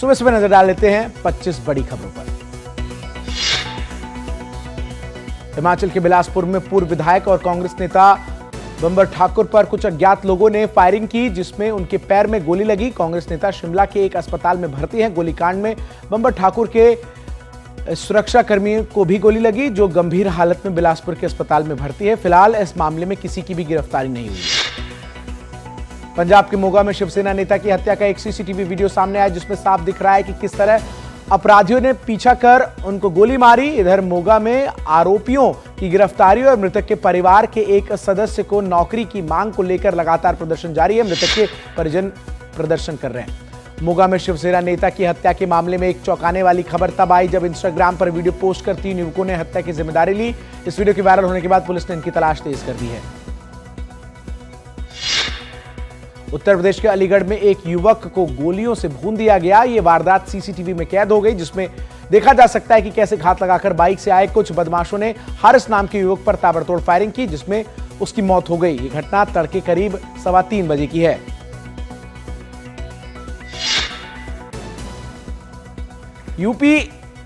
सुबह सुबह नजर डाल लेते हैं 25 बड़ी खबरों पर। हिमाचल के बिलासपुर में पूर्व विधायक और कांग्रेस नेता बंबर ठाकुर पर कुछ अज्ञात लोगों ने फायरिंग की, जिसमें उनके पैर में गोली लगी। कांग्रेस नेता शिमला के एक अस्पताल में भर्ती हैं। गोलीकांड में बंबर ठाकुर के सुरक्षा कर्मियों को भी गोली लगी, जो गंभीर हालत में बिलासपुर के अस्पताल में भर्ती है। फिलहाल इस मामले में किसी की भी गिरफ्तारी नहीं हुई। पंजाब के मोगा में शिवसेना नेता की हत्या का एक सीसीटीवी वीडियो सामने आया, जिसमें साफ दिख रहा है कि किस तरह अपराधियों ने पीछा कर उनको गोली मारी। इधर मोगा में आरोपियों की गिरफ्तारी और मृतक के परिवार के एक सदस्य को नौकरी की मांग को लेकर लगातार प्रदर्शन जारी है। मृतक के परिजन प्रदर्शन कर रहे हैं। मोगा में शिवसेना नेता की हत्या के मामले में एक चौंकाने वाली खबर तब आई जब इंस्टाग्राम पर वीडियो पोस्ट कर 3 युवकों ने हत्या की जिम्मेदारी ली। इस वीडियो के वायरल होने के बाद पुलिस ने इनकी तलाश तेज कर दी है। उत्तर प्रदेश के अलीगढ़ में एक युवक को गोलियों से भून दिया गया। यह वारदात सीसीटीवी में कैद हो गई, जिसमें देखा जा सकता है कि कैसे घात लगाकर बाइक से आए कुछ बदमाशों ने हारिस नाम के युवक पर ताबड़तोड़ फायरिंग की, जिसमें उसकी मौत हो गई। यह घटना तड़के करीब 3:15 बजे की है। यूपी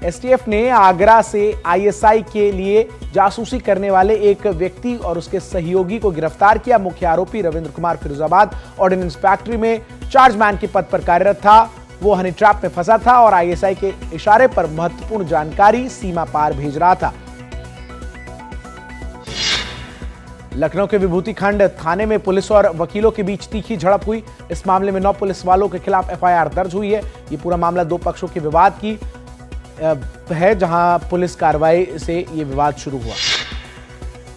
एसटीएफ ने आगरा से आईएसआई के लिए जासूसी करने वाले एक व्यक्ति और उसके सहयोगी को गिरफ्तार किया। मुख्य आरोपी रविंद्र कुमार फिरोजाबाद ऑर्डिनेंस फैक्ट्री में चार्जमैन के पद पर कार्यरत था। वो हनी ट्रैप में फंसा था और आईएसआई के इशारे पर महत्वपूर्ण जानकारी सीमा पार भेज रहा था। लखनऊ के विभूति खंड थाने में पुलिस और वकीलों के बीच तीखी झड़प हुई। इस मामले में 9 पुलिस वालों के खिलाफ एफआईआर दर्ज हुई है। ये पूरा मामला 2 पक्षों के विवाद की है, जहां पुलिस कार्रवाई से यह विवाद शुरू हुआ।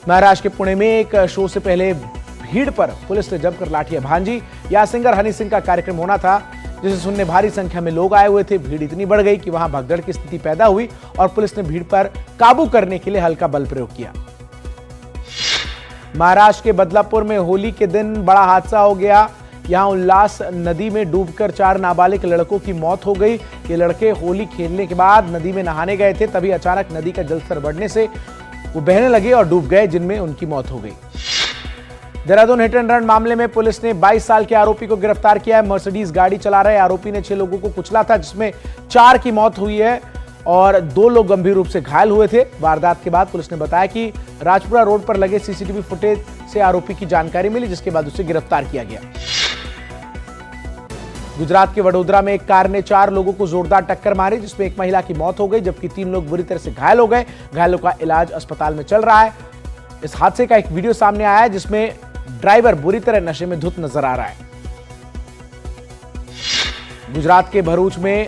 महाराष्ट्र के पुणे में एक शो से पहले भीड़ पर पुलिस ने जमकर लाठियां भांजी। यहां सिंगर हनी सिंह का कार्यक्रम होना था, जिसे सुनने भारी संख्या में लोग आए हुए थे। भीड़ इतनी बढ़ गई कि वहां भगदड़ की स्थिति पैदा हुई और पुलिस ने भीड़ पर काबू करने के लिए हल्का बल प्रयोग किया। महाराष्ट्र के बदलापुर में होली के दिन बड़ा हादसा हो गया। यहां उल्लास नदी में डूबकर 4 नाबालिग लड़कों की मौत हो गई। ये लड़के होली खेलने के बाद नदी में नहाने गए थे, तभी अचानक नदी का जलस्तर बढ़ने से वो बहने लगे और डूब गए, जिनमें उनकी मौत हो गई। देहरादून हिट एंड रन मामले में पुलिस ने 22 साल के आरोपी को गिरफ्तार किया है। मर्सिडीज गाड़ी चला रहे आरोपी ने 6 लोगों को कुचला था, जिसमें 4 की मौत हुई है और 2 लोग गंभीर रूप से घायल हुए थे। वारदात के बाद पुलिस ने बताया कि राजपुरा रोड पर लगे सीसीटीवी फुटेज से आरोपी की जानकारी मिली, जिसके बाद उसे गिरफ्तार किया गया। गुजरात के वडोदरा में एक कार ने 4 लोगों को जोरदार टक्कर मारी, जिसमें एक महिला की मौत हो गई, जबकि 3 लोग बुरी तरह से घायल हो गए। घायलों का इलाज अस्पताल में चल रहा है। इस हादसे का एक वीडियो सामने आया है, जिसमें ड्राइवर बुरी तरह नशे में धुत नजर आ रहा है। गुजरात के भरूच में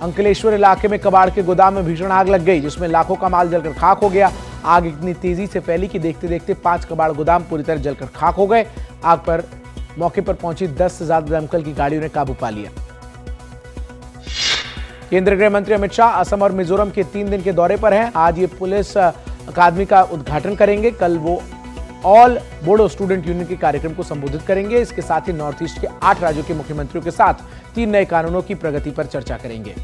अंकलेश्वर इलाके में कबाड़ के गोदाम में भीषण आग लग गई, जिसमें लाखों का माल जलकर खाक हो गया। आग इतनी तेजी से फैली कि देखते देखते 5 कबाड़ गोदाम पूरी तरह जलकर खाक हो गए। आग पर मौके पर पहुंची 10 से ज्यादा दमकल की गाड़ियों ने काबू पा लिया। केंद्रीय गृह मंत्री अमित शाह असम और मिजोरम के 3 दिन के दौरे पर हैं। आज ये पुलिस अकादमी का उद्घाटन करेंगे। कल वो ऑल बोडो स्टूडेंट यूनियन के कार्यक्रम को संबोधित करेंगे। इसके साथ ही नॉर्थ ईस्ट के 8 राज्यों के मुख्यमंत्रियों के साथ 3 नए कानूनों की प्रगति पर चर्चा करेंगे।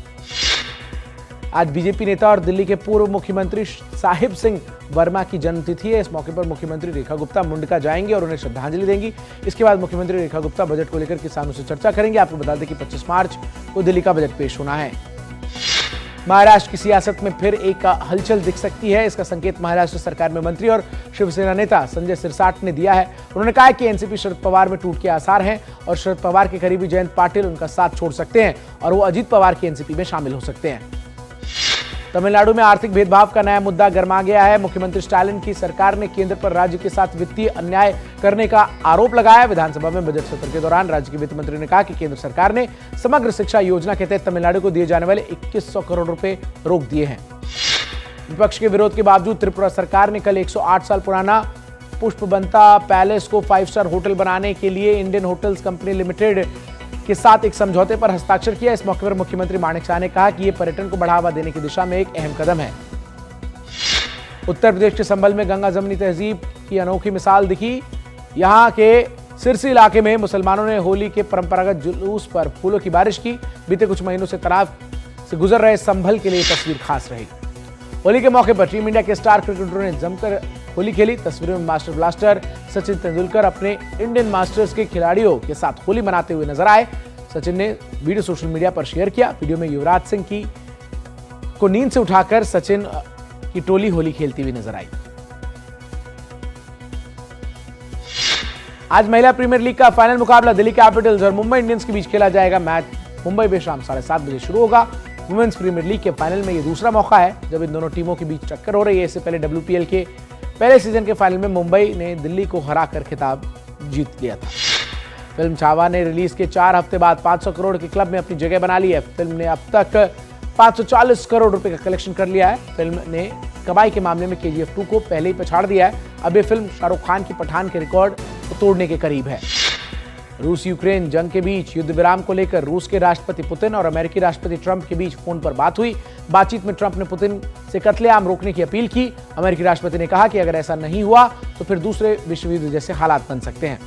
आज बीजेपी नेता और दिल्ली के पूर्व मुख्यमंत्री साहिब सिंह वर्मा की जन्मतिथि है। इस मौके पर मुख्यमंत्री रेखा गुप्ता मुंडका जाएंगे और उन्हें श्रद्धांजलि देंगी। इसके बाद मुख्यमंत्री रेखा गुप्ता बजट को लेकर किसानों से चर्चा करेंगे। आपको बता दें कि 25 मार्च को दिल्ली का बजट पेश होना है। महाराष्ट्र की सियासत में फिर एक हलचल दिख सकती है। इसका संकेत महाराष्ट्र सरकार में मंत्री और शिवसेना नेता संजय सिरसाट ने दिया है। उन्होंने कहा कि एनसीपी शरद पवार में टूट के आसार हैं और शरद पवार के करीबी जयंत पाटिल उनका साथ छोड़ सकते हैं और वो अजीत पवार की एनसीपी में शामिल हो सकते हैं। तमिलनाडु में आर्थिक भेदभाव का नया मुद्दा गर्मा गया है। मुख्यमंत्री स्टालिन की सरकार ने केंद्र पर राज्य के साथ वित्तीय अन्याय करने का आरोप लगाया। विधानसभा में बजट सत्र के दौरान राज्य के वित्त मंत्री ने कहा कि केंद्र सरकार ने समग्र शिक्षा योजना के तहत तमिलनाडु को दिए जाने वाले 2100 करोड़ रुपए रोक दिए हैं। विपक्ष के विरोध के बावजूद त्रिपुरा सरकार ने कल 108 साल पुराना पुष्पबंता पैलेस को 5 स्टार होटल बनाने के लिए इंडियन होटल्स कंपनी लिमिटेड के साथ एक समझौते पर हस्ताक्षर किया। इस मौके पर मुख्यमंत्री माणिक शाह ने कहा कि यह पर्यटन को बढ़ावा देने की दिशा में एक अहम कदम है। उत्तर प्रदेश के संभल में गंगा जमनी तहजीब की अनोखी मिसाल दिखी। यहां के सिरसी इलाके में मुसलमानों ने होली के परंपरागत जुलूस पर फूलों की बारिश की। बीते कुछ महीनों से तनाव से गुजर रहे संभल के लिए तस्वीर खास रही। होली के मौके पर टीम इंडिया के स्टार क्रिकेटरों ने जमकर होली खेली। तस्वीरों में मास्टर ब्लास्टर सचिन तेंदुलकर अपने इंडियन मास्टर्स के खिलाड़ियों के साथ होली मनाते हुए नजर आए। सचिन ने वीडियो सोशल मीडिया पर शेयर किया। वीडियो में युवराज सिंह को नींद से उठाकर सचिन की टोली होली खेलती हुई नजर आई। आज महिला प्रीमियर लीग का फाइनल मुकाबला दिल्ली कैपिटल्स और मुंबई इंडियंस के बीच खेला जाएगा। मैच मुंबई में शाम 7:30 बजे शुरू होगा। वुमेन्स प्रीमियर लीग के फाइनल में यह दूसरा मौका है जब इन दोनों टीमों के बीच टक्कर हो रही है। इससे पहले WPL के पहले सीजन के फाइनल में मुंबई ने दिल्ली को हराकर खिताब जीत लिया था। फिल्म छावा ने रिलीज के 4 हफ्ते बाद 500 करोड़ के क्लब में अपनी जगह बना ली है। फिल्म ने अब तक 540 करोड़ रुपए का कलेक्शन कर लिया है। फिल्म ने कमाई के मामले में KGF 2 को पहले ही पछाड़ दिया है। अब ये फिल्म शाहरुख खान की पठान के रिकॉर्ड को तोड़ने के करीब है। रूस यूक्रेन जंग के बीच युद्ध विराम को लेकर रूस के राष्ट्रपति पुतिन और अमेरिकी राष्ट्रपति ट्रंप के बीच फोन पर बात हुई। बातचीत में ट्रंप ने पुतिन से कत्लेआम रोकने की अपील की। अमेरिकी राष्ट्रपति ने कहा कि अगर ऐसा नहीं हुआ तो फिर दूसरे विश्व युद्ध जैसे हालात बन सकते हैं।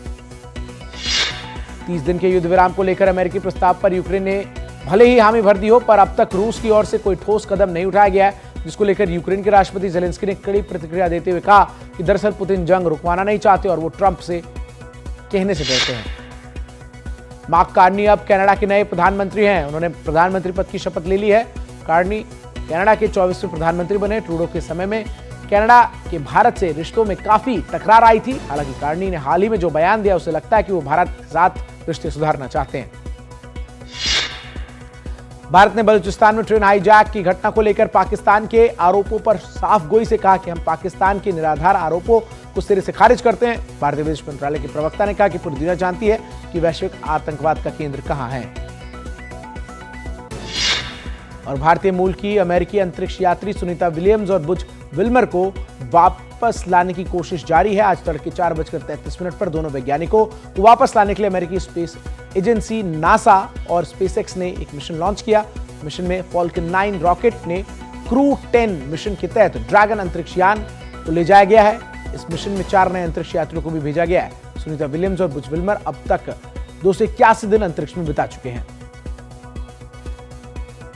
30 दिन के युद्ध विराम को लेकर अमेरिकी प्रस्ताव पर यूक्रेन ने भले ही हामी भर दी हो, पर अब तक रूस की ओर से कोई ठोस कदम नहीं उठाया गया है, जिसको लेकर यूक्रेन के राष्ट्रपति ज़ेलेंस्की ने कड़ी प्रतिक्रिया देते हुए कहा कि दरअसल पुतिन जंग रुकवाना नहीं चाहते और वो ट्रंप से कहने से डरते हैं। मार्क कार्नी अब कनाडा के नए प्रधानमंत्री हैं। उन्होंने प्रधानमंत्री पद की शपथ ले ली है। कार्नी कनाडा के 24वें प्रधानमंत्री बने। ट्रूडो के समय में कनाडा के भारत से रिश्तों में काफी तकरार आई थी। हालांकि कार्नी ने हाल ही में जो बयान दिया उसे लगता है कि वो भारत के साथ रिश्ते सुधारना चाहते हैं। भारत ने बलूचिस्तान में ट्रेन हाईजैक की घटना को लेकर पाकिस्तान के आरोपों पर साफ गोई से कहा कि हम पाकिस्तान के निराधार आरोपों को सिरे से खारिज करते हैं। भारतीय विदेश मंत्रालय के प्रवक्ता ने कहा कि पूरी दुनिया जानती है कि वैश्विक आतंकवाद का केंद्र कहां है। और भारतीय मूल की अमेरिकी अंतरिक्ष यात्री सुनीता विलियम्स और बुच विल्मर को वापस लाने की कोशिश जारी है। आज तड़के 4:33 पर दोनों वैज्ञानिकों को वापस लाने के लिए अमेरिकी स्पेस एजेंसी नासा और स्पेसएक्स ने एक मिशन लॉन्च किया। मिशन में फॉल्कन 9 रॉकेट ने क्रू 10 मिशन के तहत ड्रैगन अंतरिक्ष यान को ले जाया गया है। इस मिशन में 4 नए अंतरिक्ष यात्रियों को भी भेजा गया है। सुनीता विलियम्स और बुच विल्मर अब तक 281 दिन अंतरिक्ष में बिता चुके हैं।